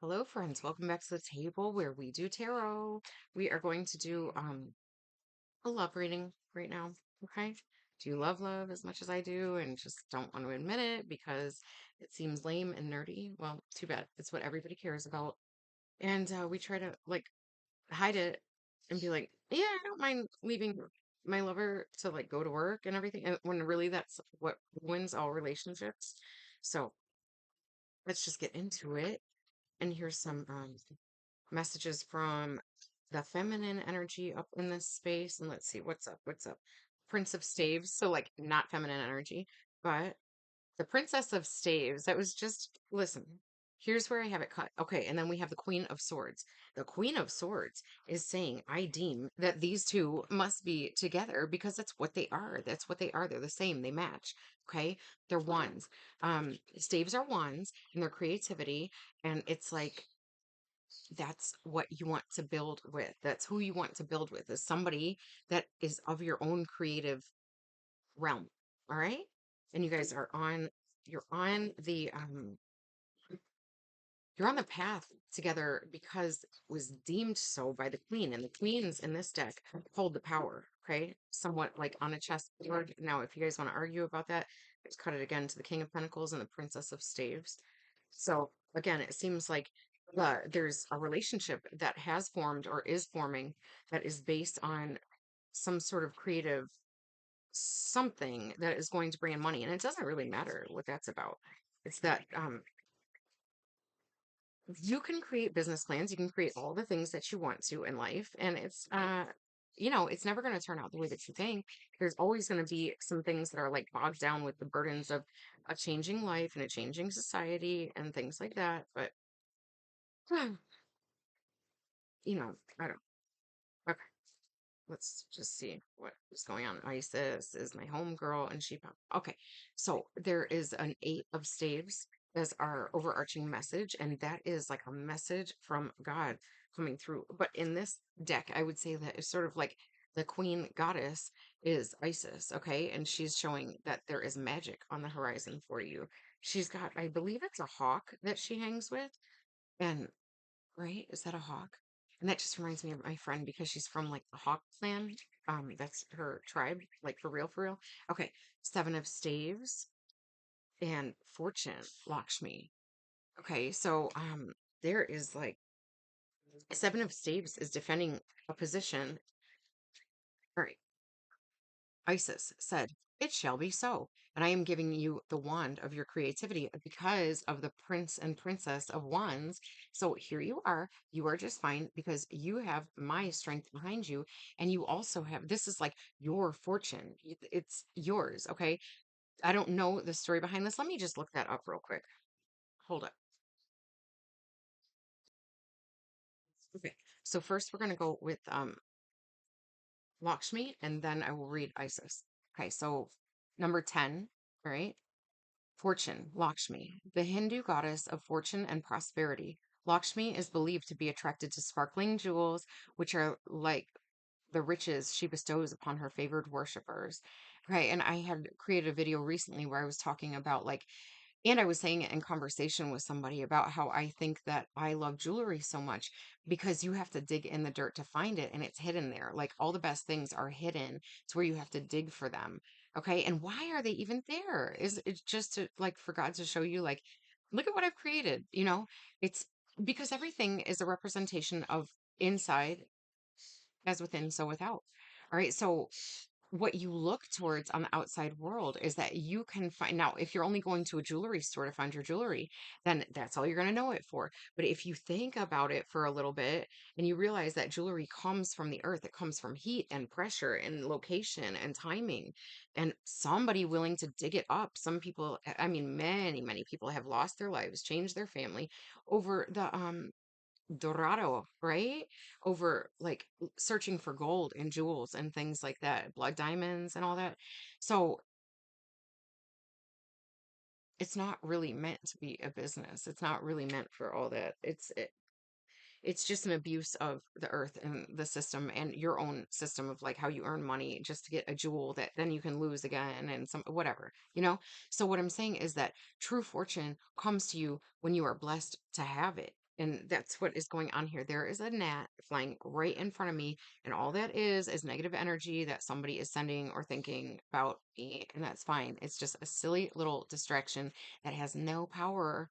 Hello, friends. Welcome back to the table where we do tarot. We are going to do a love reading right now. Okay. Do you love love as much as I do and just don't want to admit it because it seems lame and nerdy? Well, too bad. It's what everybody cares about. And we try to like hide it and be like, yeah, I don't mind leaving my lover to like go to work and everything. And when really that's what ruins all relationships. So let's just get into it. And here's some messages from the feminine energy up in this space. And let's see, what's up? What's up? Prince of Staves. So, like, not feminine energy, but the Princess of Staves. That was just, listen, here's where I have it cut. Okay. And then we have the Queen of Swords. The Queen of Swords is saying, I deem that these two must be together because that's what they are. That's what they are. They're the same. They match. Okay. They're wands. Staves are wands and their creativity. And it's like, that's what you want to build with. That's who you want to build with is somebody that is of your own creative realm. All right. And you guys are on, you're on the, you're on the path together because it was deemed so by the queen. And the queens in this deck hold the power. Okay. Somewhat like on a chessboard. Now, if you guys want to argue about that, let's cut it again to the King of Pentacles and the Princess of Staves. So again, it seems like there's a relationship that has formed or is forming that is based on some sort of creative something that is going to bring in money. And it doesn't really matter what that's about. It's that you can create business plans, you can create all the things that you want to in life, and it's never going to turn out the way that you think. There's always going to be some things that are like bogged down with the burdens of a changing life and a changing society and things like that. But I don't. Okay, let's just see what is going on. Isis is my homegirl, and she. Okay, so there is an Eight of Staves as our overarching message, and that is like a message from God coming through. But in this deck, I would say that it's sort of like the queen goddess is Isis, okay, and she's showing that there is magic on the horizon for you. She's got, I believe it's a hawk that she hangs with, and right? Is that a hawk? And that just reminds me of my friend because she's from like the Hawk clan. That's her tribe, like for real, for real. Okay, Seven of Staves and Fortune, Lakshmi. Okay, so there is like Seven of Staves is defending a position. All right, Isis said, "It shall be so, and I am giving you the wand of your creativity because of the prince and princess of wands. So here you are just fine because you have my strength behind you, and you also have this is like your fortune. It's yours, okay? I don't know the story behind this. Let me just look that up real quick. Hold up. Okay, so first we're gonna go with Lakshmi, and then I will read Isis. Okay, so number 10, all right? Fortune, Lakshmi, the Hindu goddess of fortune and prosperity. Lakshmi is believed to be attracted to sparkling jewels, which are like the riches she bestows upon her favored worshippers. Okay, and I had created a video recently where I was talking about like and I was saying it in conversation with somebody about how I think that I love jewelry so much because you have to dig in the dirt to find it and it's hidden there. Like all the best things are hidden to where you have to dig for them. Okay. And why are they even there? Is it just to like for God to show you, like, look at what I've created? It's because everything is a representation of inside as within, so without. All right. So what you look towards on the outside world is that you can find now if you're only going to a jewelry store to find your jewelry, then that's all you're going to know it for. But if you think about it for a little bit and you realize that jewelry comes from the earth, it comes from heat and pressure and location and timing and somebody willing to dig it up. Some people, I mean, many people have lost their lives, changed their family over the Dorado, right? Over like searching for gold and jewels and things like that, blood diamonds and all that. So it's not really meant to be a business. It's not really meant for all that. It's just an abuse of the earth and the system and your own system of like how you earn money just to get a jewel that then you can lose again and some whatever. So what I'm saying is that true fortune comes to you when you are blessed to have it. And that's what is going on here. There is a gnat flying right in front of me, and all that is negative energy that somebody is sending or thinking about me, and that's fine. It's just a silly little distraction that has no power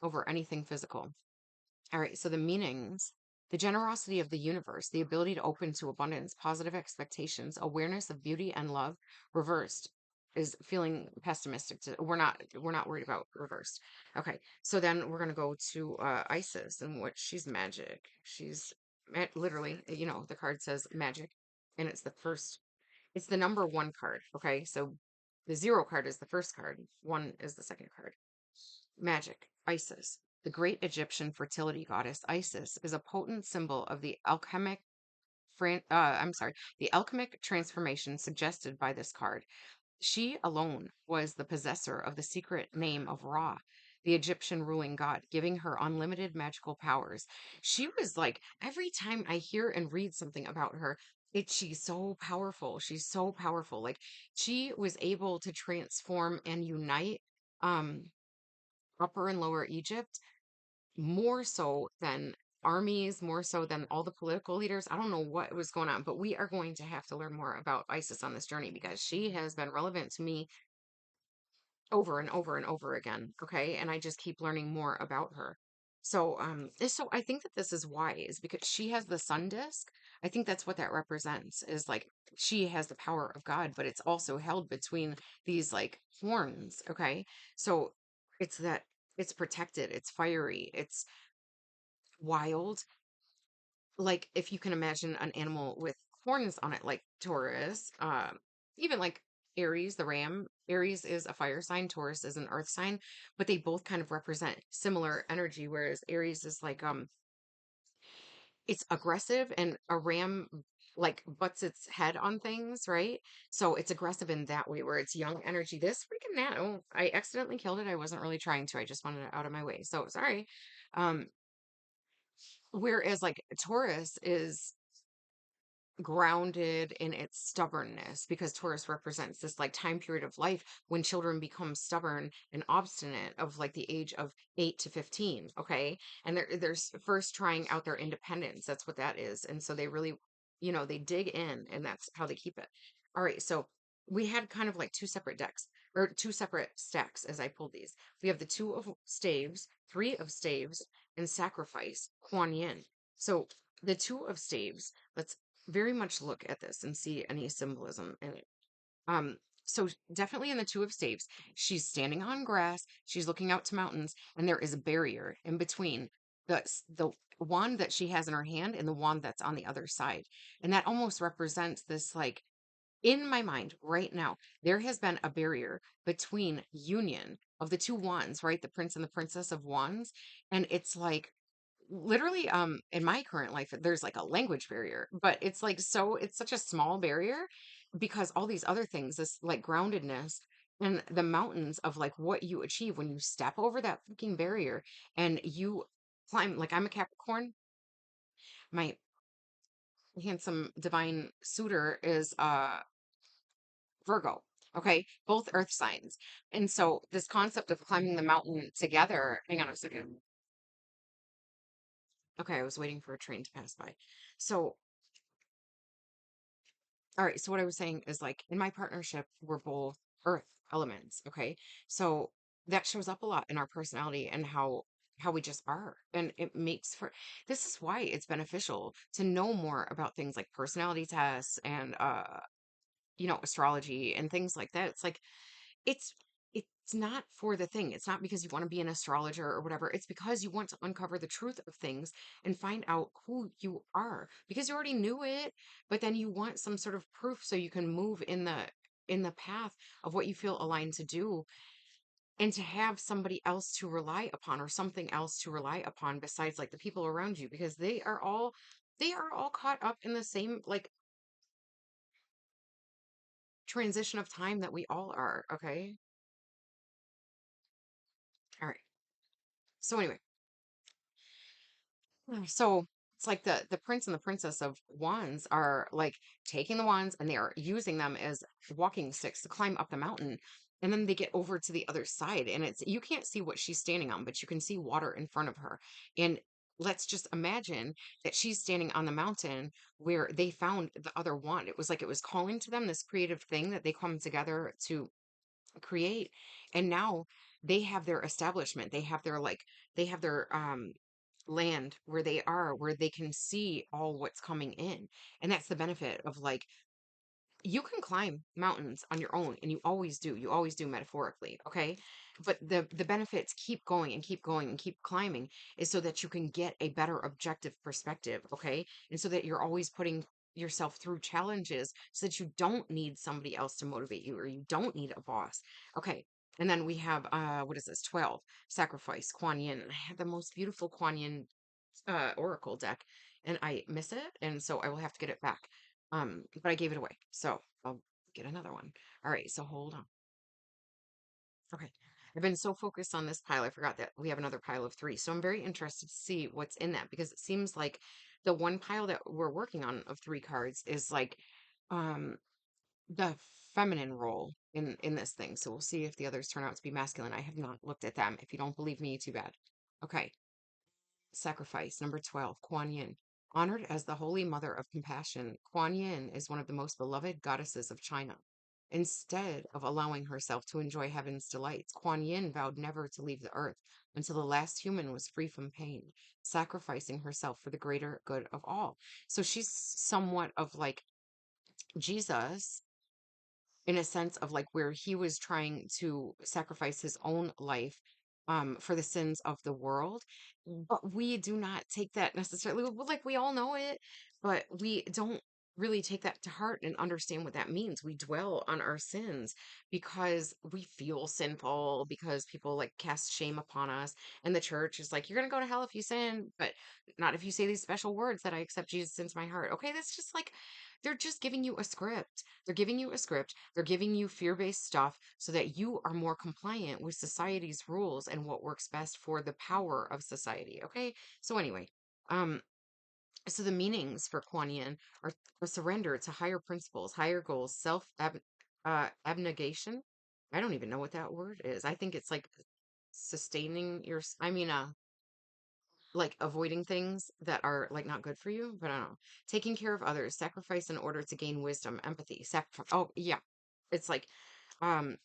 over anything physical. All right, so the meanings: the generosity of the universe, the ability to open to abundance, positive expectations, awareness of beauty and love. Reversed is feeling pessimistic. We're not worried about reversed. Okay, so then we're gonna go to Isis, and what she's magic. She's literally, the card says magic, and it's the number one card. Okay, so the zero card is the first card, one is the second card. Magic, Isis. The great Egyptian fertility goddess Isis is a potent symbol of the the alchemic transformation suggested by this card. She alone was the possessor of the secret name of Ra, the Egyptian ruling god, giving her unlimited magical powers. She was like, every time I hear and read something about her, she's so powerful. She's so powerful. Like, she was able to transform and unite um Upper and Lower Egypt more so than armies, more so than all the political leaders. I don't know what was going on, but we are going to have to learn more about Isis on this journey because she has been relevant to me over and over and over again. Okay. And I just keep learning more about her. So I think that this is wise because she has the sun disk. I think that's what that represents is like she has the power of God, but it's also held between these like horns. Okay. So it's that it's protected, it's fiery, it's wild. Like if you can imagine an animal with horns on it, like Taurus, even like Aries, the ram. Aries is a fire sign, Taurus is an earth sign, but they both kind of represent similar energy. Whereas Aries is like it's aggressive, and a ram like butts its head on things, right? So it's aggressive in that way, where it's young energy. This freaking gnat, oh, I accidentally killed it. I wasn't really trying to. I just wanted it out of my way. So sorry. Um, Whereas like Taurus is grounded in its stubbornness because Taurus represents this like time period of life when children become stubborn and obstinate of like the age of 8 to 15. Okay, and first trying out their independence. That's what that is. And so they really, they dig in, and that's how they keep it. All right, so we had kind of like two separate decks or two separate stacks as I pulled these. We have the two of staves, three of staves, and sacrifice, Kuan Yin. So the two of staves, let's very much look at this and see any symbolism in it. So definitely in the two of staves, she's standing on grass, she's looking out to mountains, and there is a barrier in between the wand that she has in her hand and the wand that's on the other side. And that almost represents this like in my mind right now, there has been a barrier between union of the two wands, right? The prince and the princess of wands. And it's like literally in my current life there's like a language barrier, but it's like it's such a small barrier because all these other things, this like groundedness and the mountains of like what you achieve when you step over that fucking barrier and you climb. Like I'm a Capricorn, my handsome divine suitor is Virgo. Okay, both earth signs. And so this concept of climbing the mountain together, hang on a second. Okay, I was waiting for a train to pass by. So all right, so what I was saying is like in my partnership, we're both earth elements, okay? So that shows up a lot in our personality and how we just are. And it makes for this is why it's beneficial to know more about things like personality tests and astrology and things like that. It's like it's it's not for the thing. It's not because you want to be an astrologer or whatever. It's because you want to uncover the truth of things and find out who you are because you already knew it, but then you want some sort of proof so you can move in the path of what you feel aligned to do and to have somebody else to rely upon or something else to rely upon besides like the people around you because they are all caught up in the same like transition of time that we all are, okay? All right. So anyway, so it's like the prince and the princess of wands are like taking the wands and they are using them as walking sticks to climb up the mountain. And then they get over to the other side and it's you can't see what she's standing on, but you can see water in front of her. And let's just imagine that she's standing on the mountain where they found the other one. It was like it was calling to them, this creative thing that they come together to create. And now they have their establishment. They have their land where they are, where they can see all what's coming in. And that's the benefit of like, you can climb mountains on your own, and you always do, metaphorically, okay? But the benefits keep going and keep going and keep climbing is so that you can get a better objective perspective, okay? And so that you're always putting yourself through challenges so that you don't need somebody else to motivate you, or you don't need a boss. Okay. And then we have what is this, 12, sacrifice, Kuan Yin. I had the most beautiful Kuan Yin oracle deck, and I miss it, and so I will have to get it back. But I gave it away, so I'll get another one. All right, so hold on. Okay, I've been so focused on this pile, I forgot that we have another pile of three. So I'm very interested to see what's in that, because it seems like the one pile that we're working on of three cards is like um the feminine role in this thing. So we'll see if the others turn out to be masculine. I have not looked at them. If you don't believe me, too bad. Okay. Sacrifice, number 12, Kuan Yin. Honored as the Holy Mother of Compassion, Kuan Yin is one of the most beloved goddesses of China. Instead of allowing herself to enjoy heaven's delights, Kuan Yin vowed never to leave the earth until the last human was free from pain, sacrificing herself for the greater good of all. So she's somewhat of like Jesus, in a sense of like where he was trying to sacrifice his own life for the sins of the world. But we do not take that necessarily, well, like we all know it, but we don't really take that to heart and understand what that means. We dwell on our sins because we feel sinful, because people like cast shame upon us, and the church is like, you're gonna go to hell if you sin, but not if you say these special words that I accept Jesus into my heart. Okay, that's just like, they're just giving you a script. They're giving you a script. They're giving you fear-based stuff so that you are more compliant with society's rules and what works best for the power of society. Okay. So anyway, um, so the meanings for Kuan Yin are a surrender to higher principles, higher goals, abnegation. I don't even know what that word is. I think it's like sustaining your, I mean, like avoiding things that are like not good for you, but I don't know. Taking care of others, sacrifice in order to gain wisdom, empathy, sacrifice. Oh, yeah. It's like, um,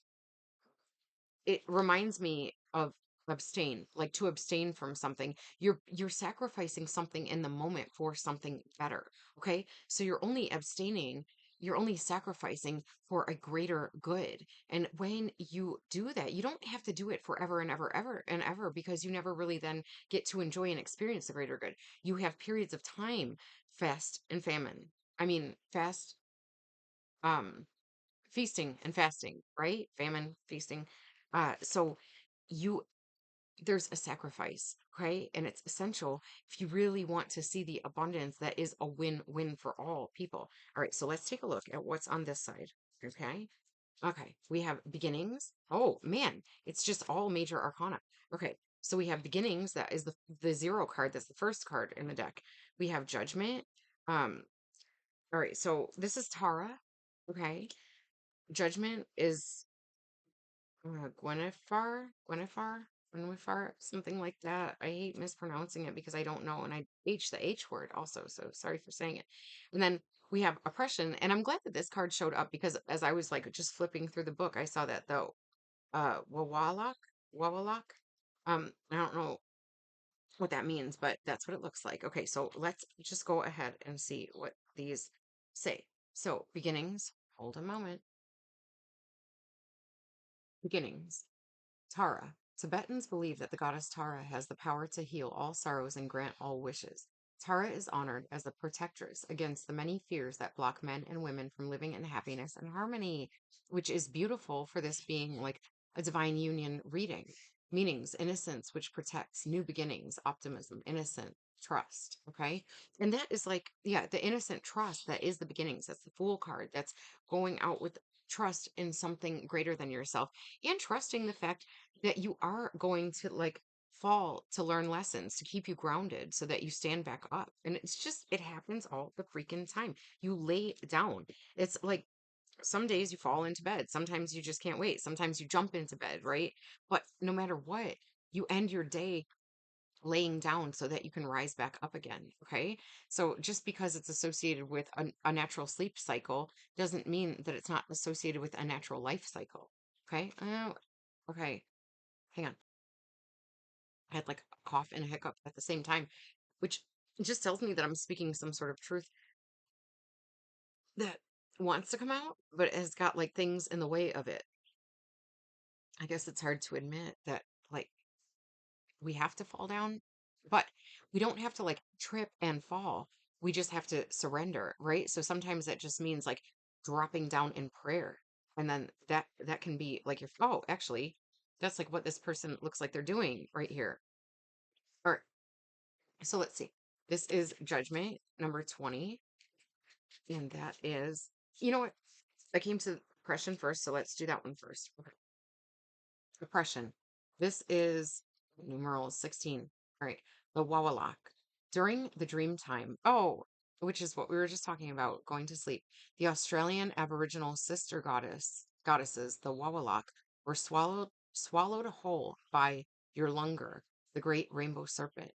it reminds me of abstain, like to abstain from something. You're sacrificing something in the moment for something better. Okay, so you're only abstaining, you're only sacrificing for a greater good. And when you do that, you don't have to do it forever and ever, ever and ever, because you never really then get to enjoy and experience the greater good. You have periods of time, fast and famine. I mean, fast, um feasting and fasting, right? Famine, feasting. So you there's a sacrifice, okay? And it's essential if you really want to see the abundance that is a win-win for all people. All right, so let's take a look at what's on this side. Okay. Okay. We have beginnings. Oh man, it's just all major arcana. Okay. So we have beginnings, that is the zero card. That's the first card in the deck. We have judgment. Um, all right, so this is Tara. Okay. Judgment is Gwenifar, something like that. I hate mispronouncing it because I don't know, and I the H word also, so sorry for saying it. And then we have oppression, and I'm glad that this card showed up, because as I was like just flipping through the book, I saw that though. Wawalak. I don't know what that means, but that's what it looks like. Okay, so let's just go ahead and see what these say. So beginnings. Hold a moment. Beginnings. Tara. Tibetans believe that the goddess Tara has the power to heal all sorrows and grant all wishes. Tara is honored as the protectress against the many fears that block men and women from living in happiness and harmony, which is beautiful for this being like a divine union reading. Meanings, innocence, which protects new beginnings, optimism, innocent, trust. Okay. And that is like, yeah, the innocent trust that is the beginnings. That's the Fool card. That's going out with trust in something greater than yourself, and trusting the fact that you are going to like fall to learn lessons to keep you grounded so that you stand back up. And it's just, it happens all the freaking time. You lay down. It's like some days you fall into bed. Sometimes you just can't wait. Sometimes you jump into bed, right? But no matter what, you end your day laying down so that you can rise back up again. Okay. So just because it's associated with a natural sleep cycle doesn't mean that it's not associated with a natural life cycle. Okay. Okay. Hang on. I had like a cough and a hiccup at the same time, which just tells me that I'm speaking some sort of truth that wants to come out, but has got like things in the way of it. I guess it's hard to admit that like we have to fall down, but we don't have to like trip and fall. We just have to surrender, right? So sometimes that just means like dropping down in prayer. And then that can be like your oh, actually, that's like what this person looks like they're doing right here. All right. So let's see. This is Judgment number 20. And that is, you know what? I came to depression first, so let's do that one first. Okay. Depression. This is numeral 16. All right. The Wawalak. During the dream time, oh, which is what we were just talking about, going to sleep, the Australian Aboriginal sister goddesses, the Wawalak, were swallowed whole by Yurlungur, the great rainbow serpent.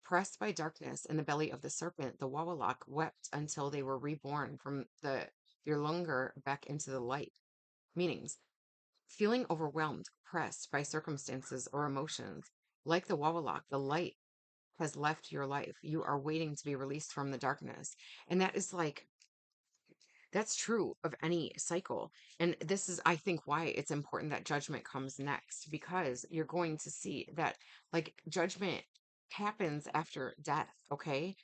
Pressed by darkness in the belly of the serpent, the Wawalak wept until they were reborn from the Yurlungur back into the light. Meanings: feeling overwhelmed, oppressed by circumstances or emotions. Like the Wawalak, the light has left your life. You are waiting to be released from the darkness. And that is like, that's true of any cycle. And this is, I think, why it's important that judgment comes next, because you're going to see that like judgment happens after death. Okay.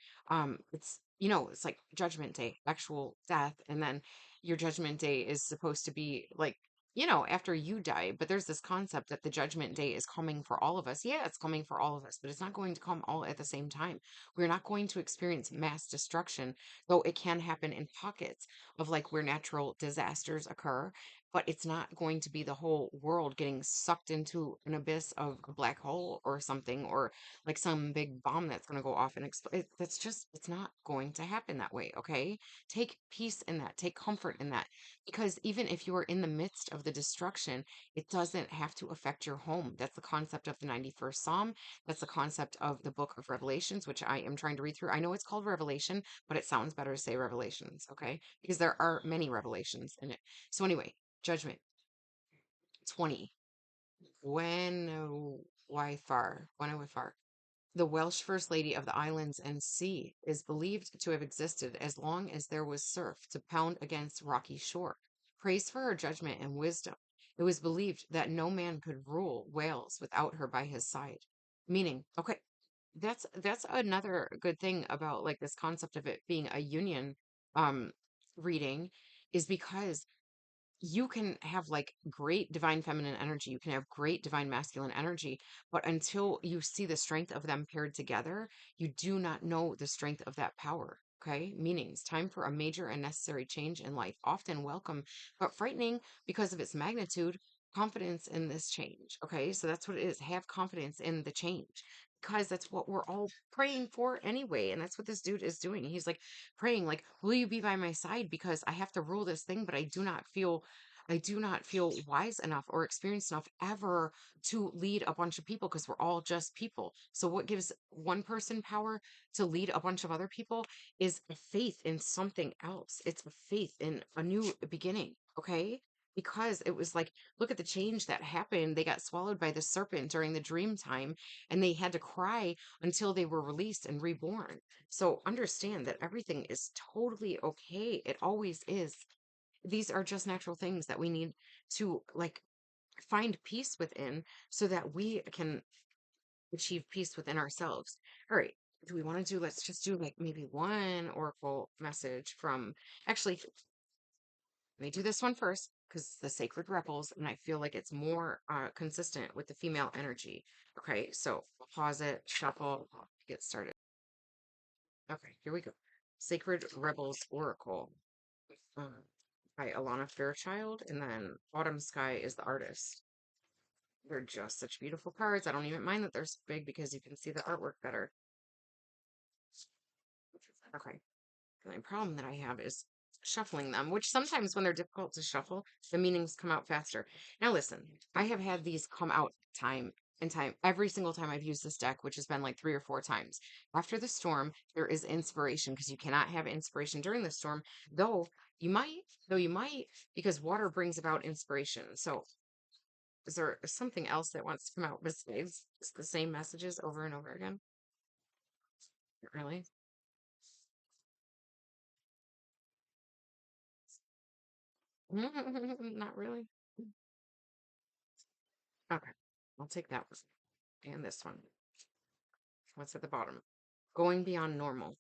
It's, it's like judgment day, actual death. And then your judgment day is supposed to be like, after you die. But there's this concept that the judgment day is coming for all of us. Yeah, it's coming for all of us, but it's not going to come all at the same time. We're not going to experience mass destruction, though it can happen in pockets of like where natural disasters occur, but it's not going to be the whole world getting sucked into an abyss of a black hole or something, or like some big bomb that's going to go off and explode. That's just, it's not going to happen that way. Okay. Take peace in that, take comfort in that, because even if you are in the midst of the destruction, it doesn't have to affect your home. That's the concept of the 91st Psalm. That's the concept of the book of Revelations, which I am trying to read through. I know it's called Revelation, but it sounds better to say Revelations, okay? Because there are many revelations in it. So anyway, Judgment 20. Gwenwifar. The Welsh First Lady of the islands and sea is believed to have existed as long as there was surf to pound against rocky shore. Praised for her judgment and wisdom, it was believed that no man could rule Wales without her by his side. Meaning, okay, that's another good thing about like this concept of it being a union um reading, is because you can have like great divine feminine energy, you can have great divine masculine energy, but until you see the strength of them paired together, you do not know the strength of that power. Okay, meanings: time for a major and necessary change in life, often welcome but frightening because of its magnitude. Confidence in this change. Okay, so that's what it is. Have confidence in the change, because that's what we're all praying for anyway. And that's what this dude is doing. He's like praying, like, will you be by my side? Because I have to rule this thing, but I do not feel wise enough or experienced enough ever to lead a bunch of people, because we're all just people. So what gives one person power to lead a bunch of other people is a faith in something else. It's a faith in a new beginning. Okay. Because it was like, look at the change that happened. They got swallowed by the serpent during the dream time, and they had to cry until they were released and reborn. So understand that everything is totally okay. It always is. These are just natural things that we need to like find peace within, so that we can achieve peace within ourselves. All right. Do we want to do, let's just do like maybe one oracle message from, actually, let me do this one first because the sacred rebels, and I feel like it's more consistent with the female energy. Okay. So we'll pause it, shuffle, get started. Okay. Here we go. Sacred Rebels Oracle. Um, by Alana Fairchild, and then Autumn Sky is the artist. They're just such beautiful cards. I don't even mind that they're so big because you can see the artwork better. Okay. The only problem that I have is shuffling them, which sometimes when they're difficult to shuffle, the meanings come out faster. Now listen, I have had these come out time in time. Every single time I've used this deck, which has been like 3 or 4 times. After the storm, there is inspiration because you cannot have inspiration during the storm, though you might, because water brings about inspiration. So is there something else that wants to come out besides the same messages over and over again? Not really? Not really. Okay. I'll take that one. And this one. What's at the bottom? Going beyond normal.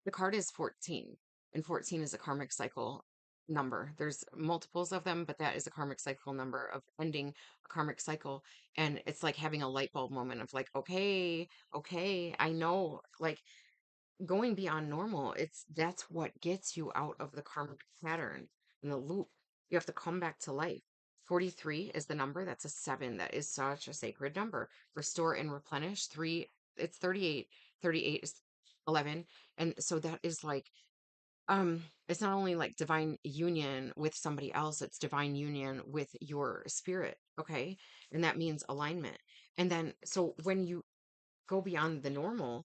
The card is 14, and 14 is a karmic cycle number. There's multiples of them, but that is a karmic cycle number of ending a karmic cycle. And it's like having a light bulb moment of like, okay, okay, I know, like going beyond normal. That's what gets you out of the karmic pattern and the loop. You have to come back to life. 43 is the number. That's a seven. That is such a sacred number. Restore and replenish. Three, it's 38. 38 is 11. And so that is like, it's not only like divine union with somebody else, it's divine union with your spirit. Okay. And that means alignment. And then, so when you go beyond the normal,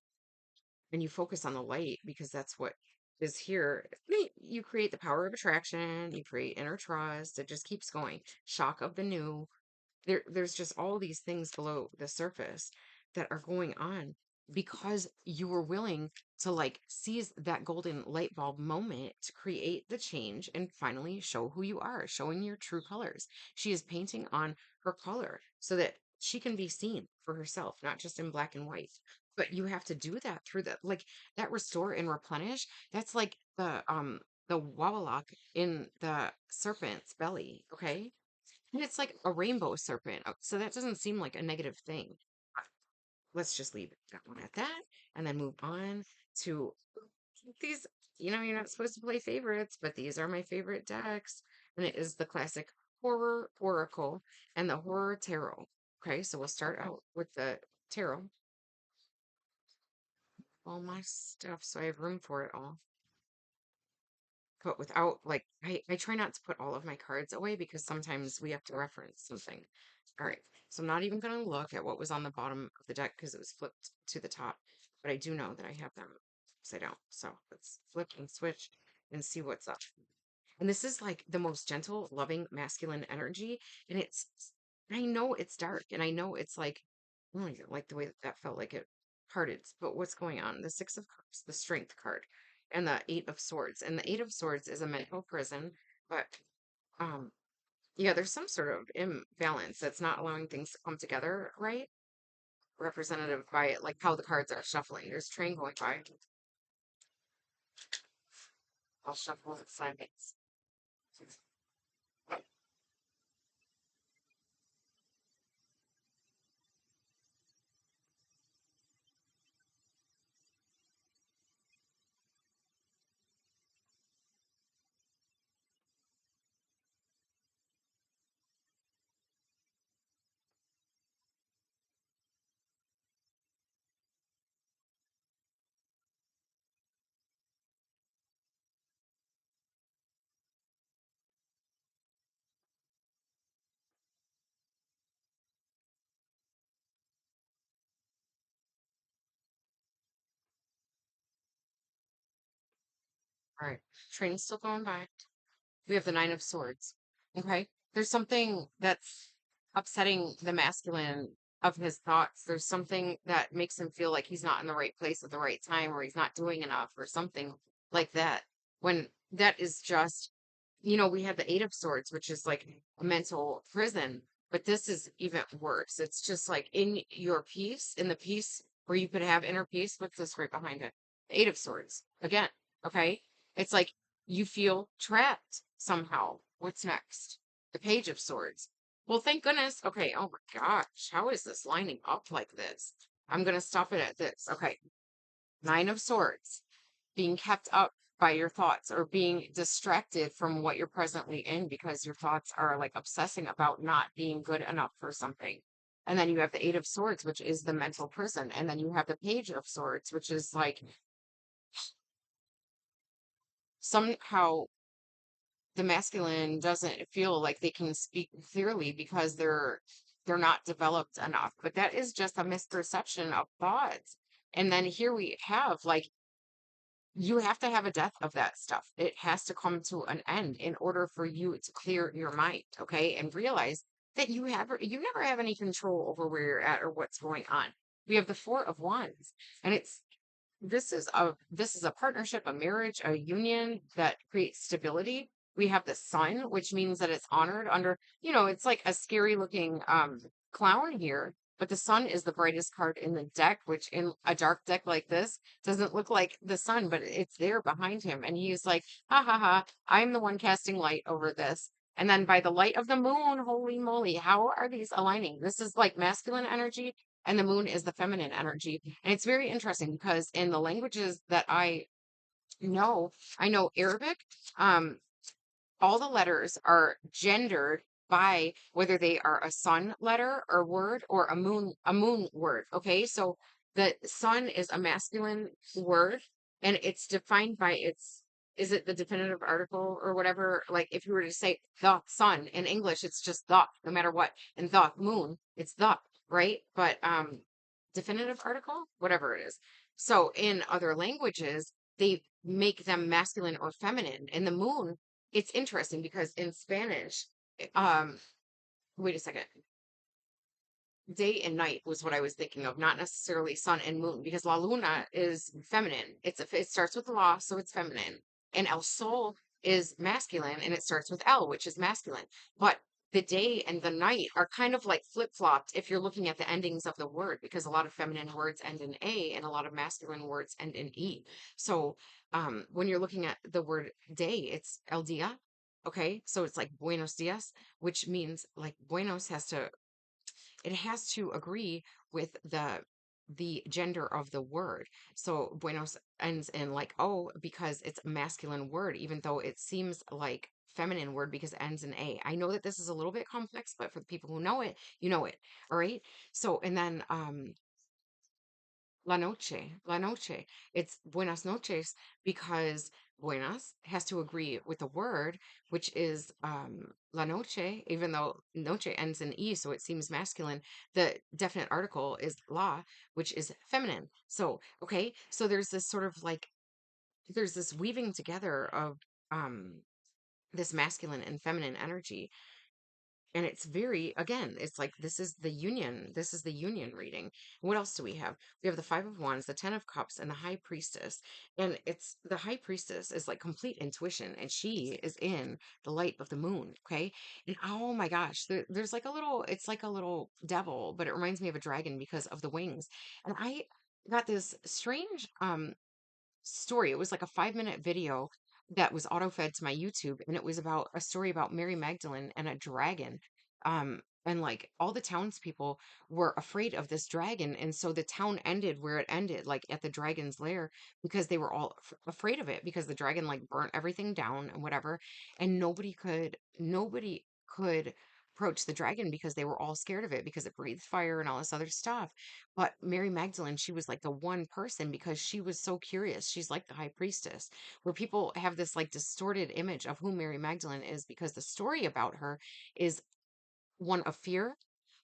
and you focus on the light because that's what is here. You create the power of attraction, you create inner trust. It just keeps going. Shock of the new. There's just all these things below the surface that are going on because you were willing to like seize that golden light bulb moment to create the change and finally show who you are, showing your true colors. She is painting on her color so that she can be seen for herself, not just in black and white. But you have to do that through the like that restore and replenish. That's like the wawalak in the serpent's belly, okay? And it's like a rainbow serpent. So that doesn't seem like a negative thing. Let's just leave that one at that and then move on to these. You're not supposed to play favorites, but these are my favorite decks. And it is the classic Horror Oracle and the Horror Tarot. Okay, so we'll start out with the tarot. All my stuff, so I have room for it all. But without like I try not to put all of my cards away because sometimes we have to reference something. All right. So I'm not even going to look at what was on the bottom of the deck because it was flipped to the top. But I do know that I have them upside down. So let's flip and switch and see what's up. And this is like the most gentle, loving, masculine energy. And I know it's dark and I know it's like, oh, like the way that felt like it parted. But what's going on? The Six of Cups, the Strength card, and the Eight of Swords. And the Eight of Swords is a mental prison, but um, yeah, there's some sort of imbalance that's not allowing things to come together, right? Representative by like how the cards are shuffling. There's a train going by. I'll shuffle it sideways. All right. Train's still going by. We have the Nine of Swords. Okay. There's something that's upsetting the masculine of his thoughts. There's something that makes him feel like he's not in the right place at the right time or he's not doing enough or something like that. When that is just, we have the Eight of Swords, which is like a mental prison, but this is even worse. It's just like in your peace, in the peace where you could have inner peace. What's this right behind it? The Eight of Swords. Again, okay? It's like you feel trapped somehow. What's next? The Page of Swords. Well, thank goodness. Okay. Oh my gosh. How is this lining up like this? I'm going to stop it at this. Okay. Nine of Swords. Being kept up by your thoughts or being distracted from what you're presently in because your thoughts are like obsessing about not being good enough for something. And then you have the Eight of Swords, which is the mental prison. And then you have the Page of Swords, which is like somehow the masculine doesn't feel like they can speak clearly because they're they're not developed enough. But that is just a misperception of thoughts. And then here we have like you have to have a death of that stuff. It has to come to an end in order for you to clear your mind, okay? And realize that you never have any control over where you're at or what's going on. We have the Four of Wands, and it's this is a partnership, a marriage, a union that creates stability. We have the sun, which means that it's honored under, it's like a scary looking clown here, but the sun is the brightest card in the deck, which in a dark deck like this doesn't look like the sun, but it's there behind him. And he's like, ha ha ha, I'm the one casting light over this. And then by the light of the moon, holy moly, how are these aligning? This is like masculine energy, and the moon is the feminine energy. And it's very interesting because in the languages that know, I know Arabic. Um, all the letters are gendered by whether they are a sun letter or word or a moon word. Okay, so the sun is a masculine word, and it's defined by its, is it the definitive article or whatever? Like if you were to say the sun in English, it's just the, no matter what. And the moon, it's the, right? But definitive article, whatever it is. So in other languages, they make them masculine or feminine. And the moon, it's interesting because in Spanish, um, wait a second, day and night was what I was thinking of, not necessarily sun and moon, because La Luna is feminine. It starts with La, so it's feminine, and El Sol is masculine, and it starts with El, which is masculine. But the day and the night are kind of like flip-flopped if you're looking at the endings of the word, because a lot of feminine words end in A and a lot of masculine words end in E. So when you're looking at the word day, it's El Dia. Okay, so it's like Buenos Dias, which means like Buenos has to agree with the gender of the word. So buenos ends in like oh because it's a masculine word, even though it seems like feminine word because it ends in a. I know that this is a little bit complex, but for the people who know it, you know it. All right. So and then La noche. It's buenas noches because buenas has to agree with the word, which is la noche, even though noche ends in e, so it seems masculine. The definite article is la, which is feminine. So, okay, so there's this sort of like, there's this weaving together of this masculine and feminine energy, and it's very, again, it's like this is the union reading. What else do we have? We have the Five of Wands, the Ten of Cups, and the High Priestess. And it's the High Priestess is like complete intuition, and she is in the light of the moon. Okay, and oh my gosh, there's like a little, it's like a little devil, but it reminds me of a dragon because of the wings. And I got this strange story. It was like a 5-minute video that was auto-fed to my YouTube, and it was about a story about Mary Magdalene and a dragon. And like all the townspeople were afraid of this dragon, and so the town ended where it ended, like at the dragon's lair, because they were all afraid of it because the dragon like burnt everything down and whatever, and nobody could approach the dragon because they were all scared of it because it breathed fire and all this other stuff. But Mary Magdalene, she was like the one person because she was so curious. She's like the high priestess, where people have this like distorted image of who Mary Magdalene is because the story about her is one of fear.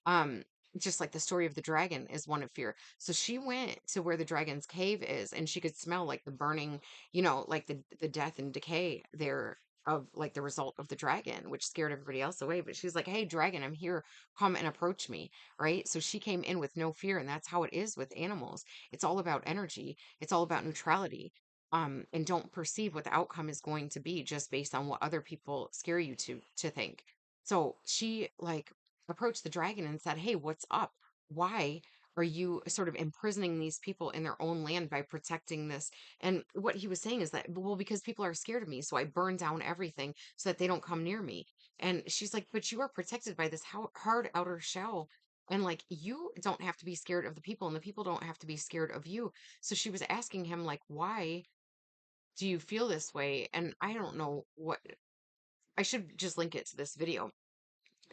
Um, just like the story of the dragon is one of fear. So she went to where the dragon's cave is, and she could smell like the burning, like the death and decay there of like the result of the dragon, which scared everybody else away. But she's like, "Hey, dragon, I'm here. Come and approach me." Right? So she came in with no fear, and that's how it is with animals. It's all about energy. It's all about neutrality. And don't perceive what the outcome is going to be just based on what other people scare you to think. So she like approached the dragon and said, "Hey, what's up? Why are you sort of imprisoning these people in their own land by protecting this?" And what he was saying is that, well, because people are scared of me, so I burn down everything so that they don't come near me. And she's like, "But you are protected by this hard outer shell. And like, you don't have to be scared of the people, and the people don't have to be scared of you." So she was asking him, like, why do you feel this way? And I don't know what, I should just link it to this video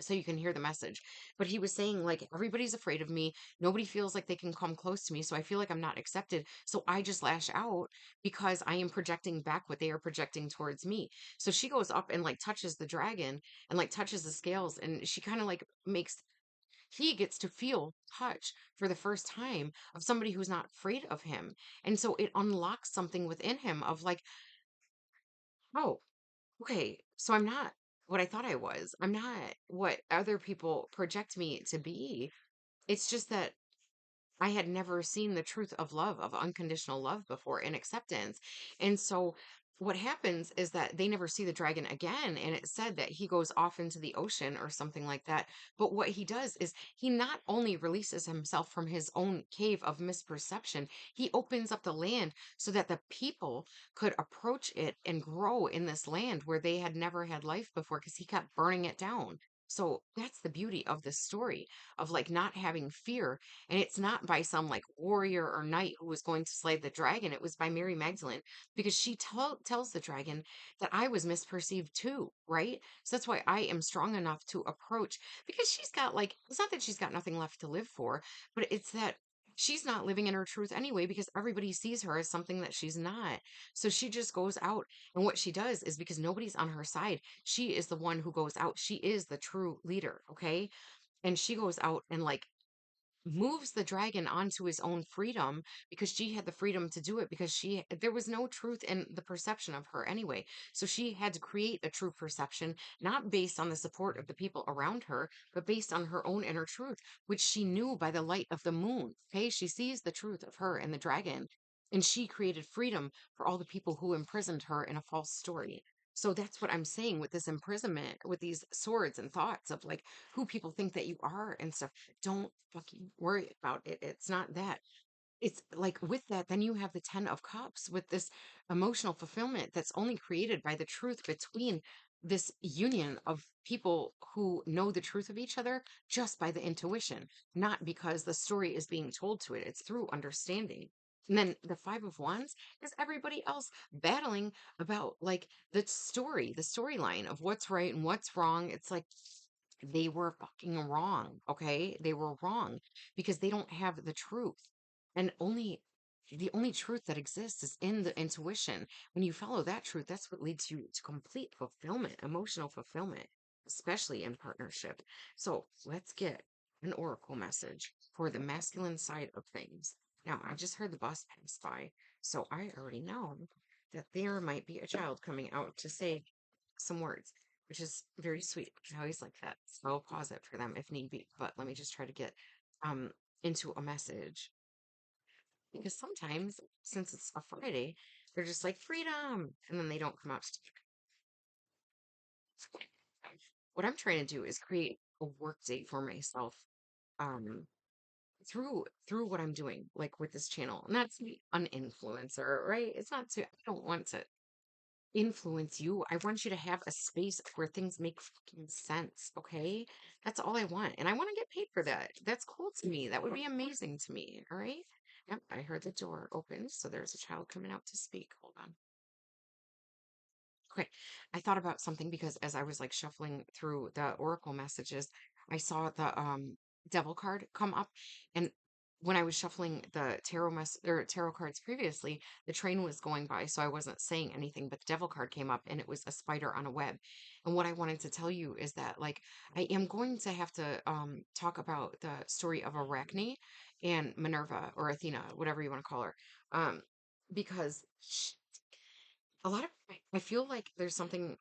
so you can hear the message. But he was saying, like, everybody's afraid of me. Nobody feels like they can come close to me. So I feel like I'm not accepted. So I just lash out because I am projecting back what they are projecting towards me. So she goes up and like touches the dragon and like touches the scales. And she kind of like makes he gets to feel touch for the first time of somebody who's not afraid of him. And so it unlocks something within him of like, oh, okay, so I'm not what I thought I was. I'm not what other people project me to be. It's just that I had never seen the truth of love, of unconditional love before and acceptance. And so what happens is that they never see the dragon again. And it said that he goes off into the ocean or something like that. But what he does is he not only releases himself from his own cave of misperception, he opens up the land so that the people could approach it and grow in this land where they had never had life before because he kept burning it down. So that's the beauty of this story of like not having fear, and it's not by some like warrior or knight who was going to slay the dragon. It was by Mary Magdalene because she tells the dragon that I was misperceived too, right? So that's why I am strong enough to approach because she's got like, it's not that she's got nothing left to live for, but it's that she's not living in her truth anyway because everybody sees her as something that she's not. So she just goes out. And what she does is because nobody's on her side, she is the one who goes out. She is the true leader, okay? And she goes out and like moves the dragon onto his own freedom because she had the freedom to do it because there was no truth in the perception of her anyway, so she had to create a true perception not based on the support of the people around her but based on her own inner truth, which she knew by the light of the moon. Okay, she sees the truth of her and the dragon, and she created freedom for all the people who imprisoned her in a false story. So that's what I'm saying with this imprisonment, with these swords and thoughts of like who people think that you are and stuff. Don't fucking worry about it. It's not that. It's like with that, then you have the 10 of cups with this emotional fulfillment that's only created by the truth between this union of people who know the truth of each other just by the intuition, not because the story is being told to it. It's through understanding. And then the 5 of wands is everybody else battling about like the storyline of what's right and what's wrong. It's like they were fucking wrong. Okay. They were wrong because they don't have the truth. And the only truth that exists is in the intuition. When you follow that truth, that's what leads you to complete fulfillment, emotional fulfillment, especially in partnership. So let's get an oracle message for the masculine side of things. Now, I just heard the bus pass by, so I already know that there might be a child coming out to say some words, which is very sweet. I always like that. So I'll pause it for them if need be. But let me just try to get um into a message because sometimes, since it's a Friday, they're just like freedom, and then they don't come out to talk. What I'm trying to do is create a work day for myself, um, through what I'm doing, like with this channel. Not to be an influencer, right? It's not to. I don't want to influence you. I want you to have a space where things make fucking sense, okay? That's all I want. And I want to get paid for that. That's cool to me. That would be amazing to me, all right? Yep, I heard the door open, so there's a child coming out to speak. Hold on. Okay. I thought about something because as I was like shuffling through the oracle messages, I saw the devil card come up, and when I was shuffling the tarot cards previously, the train was going by, so I wasn't saying anything, but the devil card came up and it was a spider on a web. And what I wanted to tell you is that like I am going to have to talk about the story of Arachne and Minerva or Athena, whatever you want to call her. Because a lot of I feel like there's something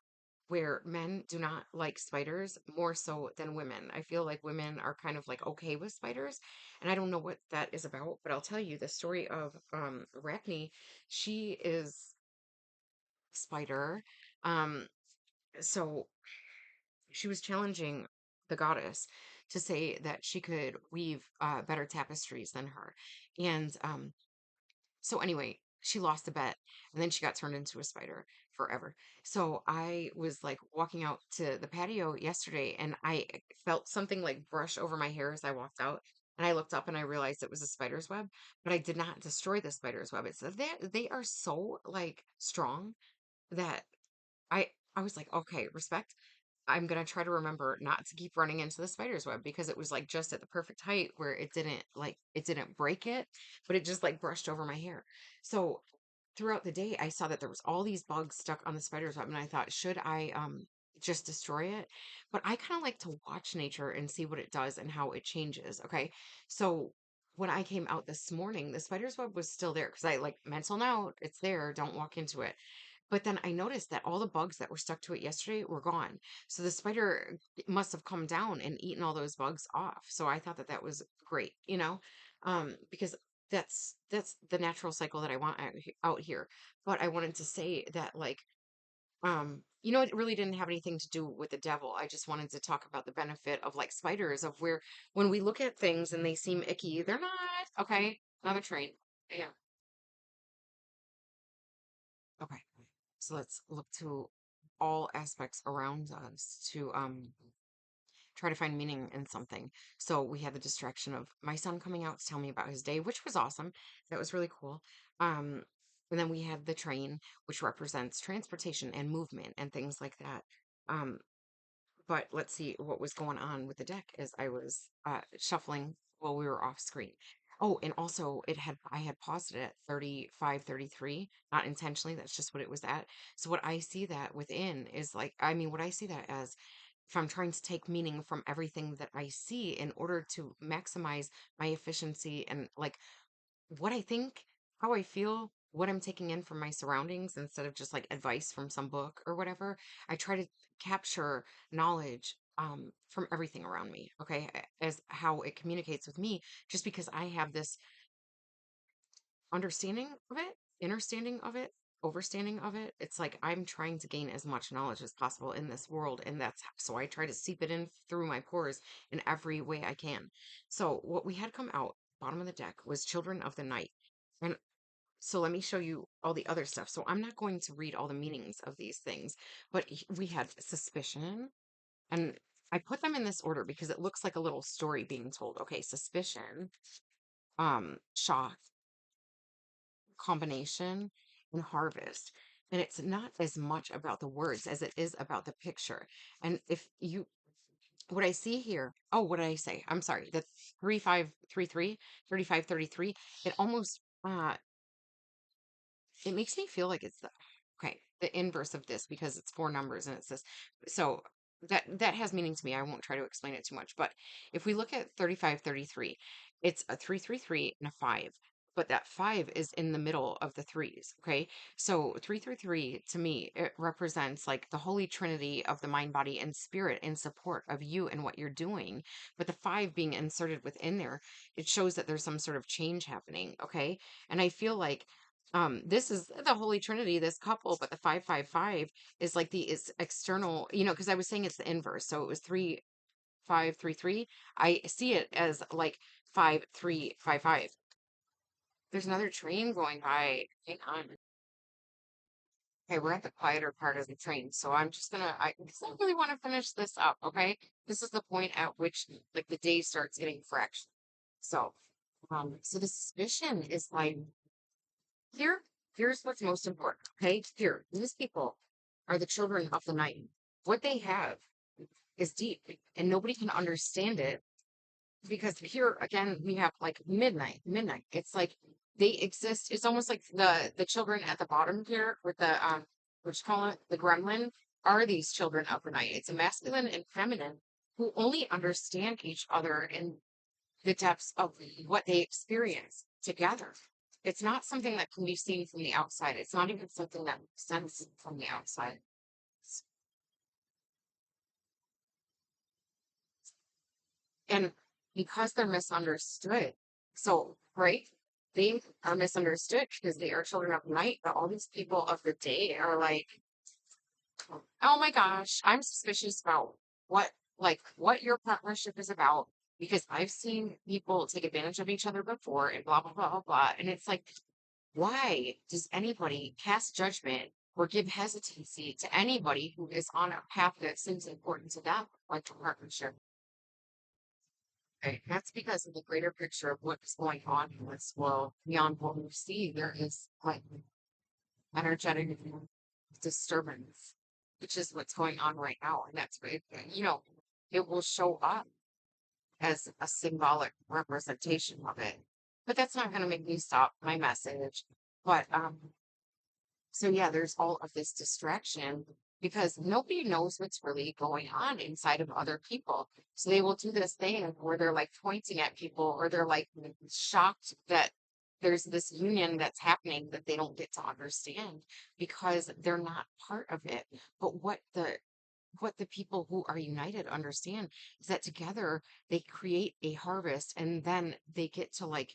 where men do not like spiders more so than women. I feel like women are kind of like okay with spiders, and I don't know what that is about, but I'll tell you the story of Arachne. She is a spider. Um so she was challenging the goddess to say that she could weave better tapestries than her. And so anyway, she lost the bet and then she got turned into a spider forever. So I was like walking out to the patio yesterday and I felt something like brush over my hair as I walked out. And I looked up and I realized it was a spider's web, but I did not destroy the spider's web. It's they are so like strong that I was like, okay, respect. I'm gonna try to remember not to keep running into the spider's web because it was like just at the perfect height where it didn't break it, but it just like brushed over my hair. So throughout the day I saw that there was all these bugs stuck on the spider's web and I thought, should I just destroy it. But I kind of like to watch nature and see what it does and how it changes. Okay. So when I came out this morning, the spider's web was still there because I like mental note, it's there, don't walk into it. But then I noticed that all the bugs that were stuck to it yesterday were gone. So the spider must have come down and eaten all those bugs off. So I thought that that was great, because that's the natural cycle that I want out here. But I wanted to say that, like, it really didn't have anything to do with the devil. I just wanted to talk about the benefit of like spiders, of where when we look at things and they seem icky, they're not. Okay, another train. Yeah. Okay. So let's look to all aspects around us to try to find meaning in something. So we had the distraction of my son coming out to tell me about his day, which was awesome. That was really cool. Um, and then we had the train, which represents transportation and movement and things like that. Um, but let's see what was going on with the deck as I was shuffling while we were off screen. Oh, and also I had paused it at 35:33, not intentionally, that's just what it was at. So what I see that within is like, I mean, what I see that as, if I'm trying to take meaning from everything that I see in order to maximize my efficiency and like what I think, how I feel, what I'm taking in from my surroundings instead of just like advice from some book or whatever. I try to capture knowledge from everything around me, okay, as how it communicates with me, just because I have this understanding of it, understanding of it, overstanding of it. It's like I'm trying to gain as much knowledge as possible in this world, and that's so I try to seep it in through my pores in every way I can. So what we had come out bottom of the deck was Children of the Night. And so let me show you all the other stuff. So I'm not going to read all the meanings of these things, but we had suspicion, and I put them in this order because it looks like a little story being told. Okay, suspicion, shock, combination, and harvest. And it's not as much about the words as it is about the picture. And if you, what I see here, oh, what did I say? I'm sorry, the 3533, 3533. It almost, it makes me feel like it's the inverse of this because it's four numbers and it's this. So that has meaning to me. I won't try to explain it too much. But if we look at 3533, it's a 333 and a five. But that five is in the middle of the threes. Okay. So 333 to me, it represents like the holy trinity of the mind, body, and spirit in support of you and what you're doing. But the five being inserted within there, it shows that there's some sort of change happening. Okay. And I feel like this is the holy trinity, this couple, but the 555 is like the is external, because I was saying it's the inverse, so it was 3533. I see it as like 5355. There's another train going by. Hang on. Okay, we're at the quieter part of the train, so I'm just gonna, because I really want to finish this up. Okay, this is the point at which like the day starts getting fresh. So so the suspicion is like, here, here's what's most important. Okay, here, these people are the children of the night. What they have is deep, and nobody can understand it because here again we have like midnight. Midnight. It's like they exist. It's almost like the children at the bottom here with the what you call it, the gremlin, are these children of the night. It's a masculine and feminine who only understand each other in the depths of what they experience together. It's not something that can be seen from the outside. It's not even something that makes sense from the outside. And because they're misunderstood, so, right? They are misunderstood because they are children of night, but all these people of the day are like, oh my gosh, I'm suspicious about what what your partnership is about because I've seen people take advantage of each other before and blah blah blah blah blah. And it's like, why does anybody cast judgment or give hesitancy to anybody who is on a path that seems important to them, like a partnership? Right. That's because of the greater picture of what's going on in this world beyond what we see. There is like energetic disturbance, which is what's going on right now. And that's what it will show up as a symbolic representation of it. But that's not going to make me stop my message. But so yeah, there's all of this distraction because nobody knows what's really going on inside of other people. So they will do this thing where they're like pointing at people or they're like shocked that there's this union that's happening that they don't get to understand because they're not part of it. But what the people who are united understand is that together they create a harvest, and then they get to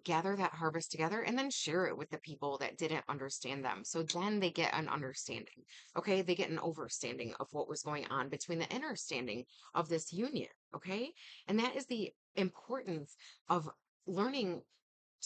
gather that harvest together and then share it with the people that didn't understand them. So then they get an understanding. Okay. They get an overstanding of what was going on between the understanding of this union. Okay. And that is the importance of learning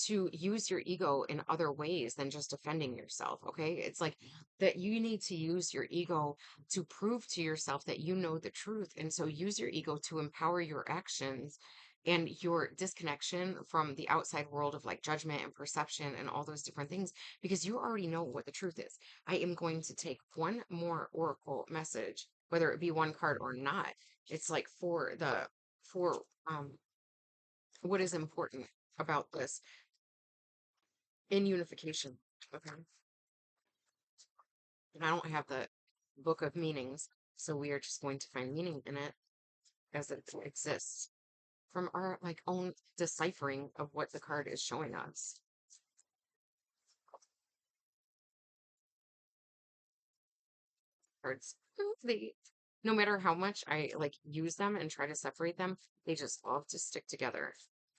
to use your ego in other ways than just defending yourself. Okay. It's like that you need to use your ego to prove to yourself that you know the truth. And so use your ego to empower your actions and your disconnection from the outside world of like judgment and perception and all those different things, because you already know what the truth is. I am going to take one more oracle message, whether it be one card or not. It's like for what is important about this in unification. Okay. And I don't have the book of meanings, so we are just going to find meaning in it as it exists from our like own deciphering of what the card is showing us. Cards, they, no matter how much I like use them and try to separate them, they just love to stick together.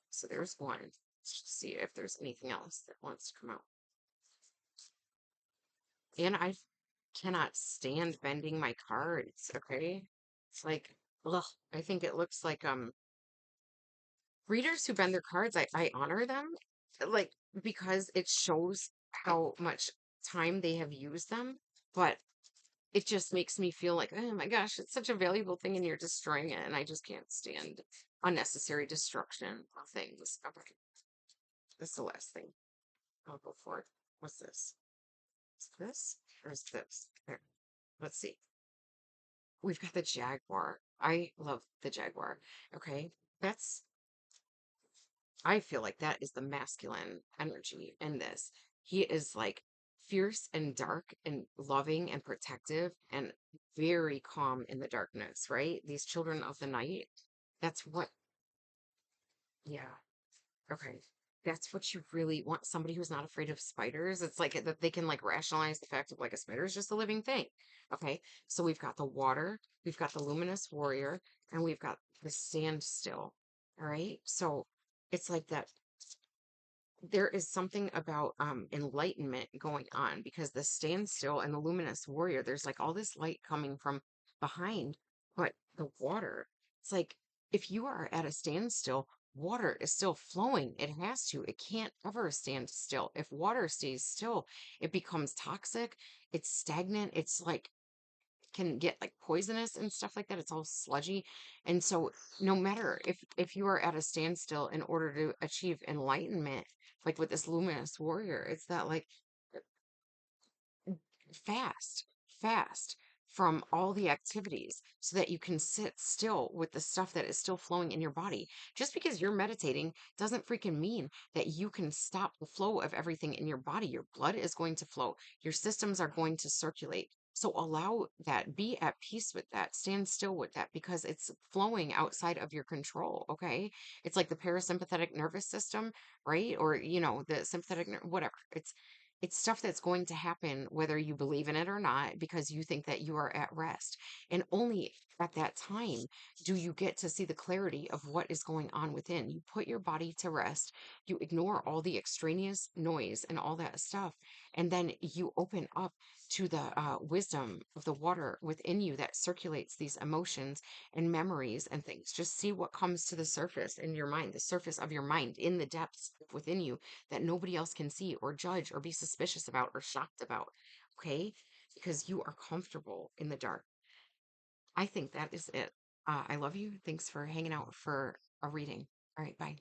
So there's one. Let's just see if there's anything else that wants to come out. And I cannot stand bending my cards. Okay. It's like, ugh, I think it looks like readers who bend their cards, I honor them, like, because it shows how much time they have used them. But it just makes me feel like, oh my gosh, it's such a valuable thing and you're destroying it. And I just can't stand unnecessary destruction of things. Okay, this is the last thing I'll go for. What's this? Is this or is this? There. Let's see. We've got the jaguar. I love the jaguar. Okay, that's I feel like that is the masculine energy in this. He is like fierce and dark and loving and protective and very calm in the darkness, right? These children of the night. That's what, yeah. Okay. That's what you really want. Somebody who's not afraid of spiders. It's like that they can like rationalize the fact of like a spider is just a living thing. Okay. So we've got the water, we've got the luminous warrior, and we've got the standstill. All right. So it's like that there is something about enlightenment going on because the standstill and the luminous warrior, there's like all this light coming from behind, but the water, it's like if you are at a standstill, water is still flowing. It has to. It can't ever stand still. If water stays still, it becomes toxic. It's stagnant. It's like can get like poisonous and stuff like that. It's all sludgy. And so no matter if you are at a standstill in order to achieve enlightenment, like with this luminous warrior, it's that like fast, fast from all the activities so that you can sit still with the stuff that is still flowing in your body. Just because you're meditating doesn't freaking mean that you can stop the flow of everything in your body. Your blood is going to flow, your systems are going to circulate. So allow that, be at peace with that, stand still with that because it's flowing outside of your control. Okay. It's like the parasympathetic nervous system, right? Or, the sympathetic, whatever. It's stuff that's going to happen whether you believe in it or not because you think that you are at rest. And only at that time do you get to see the clarity of what is going on within. You put your body to rest, you ignore all the extraneous noise and all that stuff, and then you open up to the wisdom of the water within you that circulates these emotions and memories and things. Just see what comes to the surface in your mind, the surface of your mind in the depths within you that nobody else can see or judge or be suspicious about or shocked about. Okay? Because you are comfortable in the dark. I think that is it. I love you. Thanks for hanging out for a reading. All right, bye.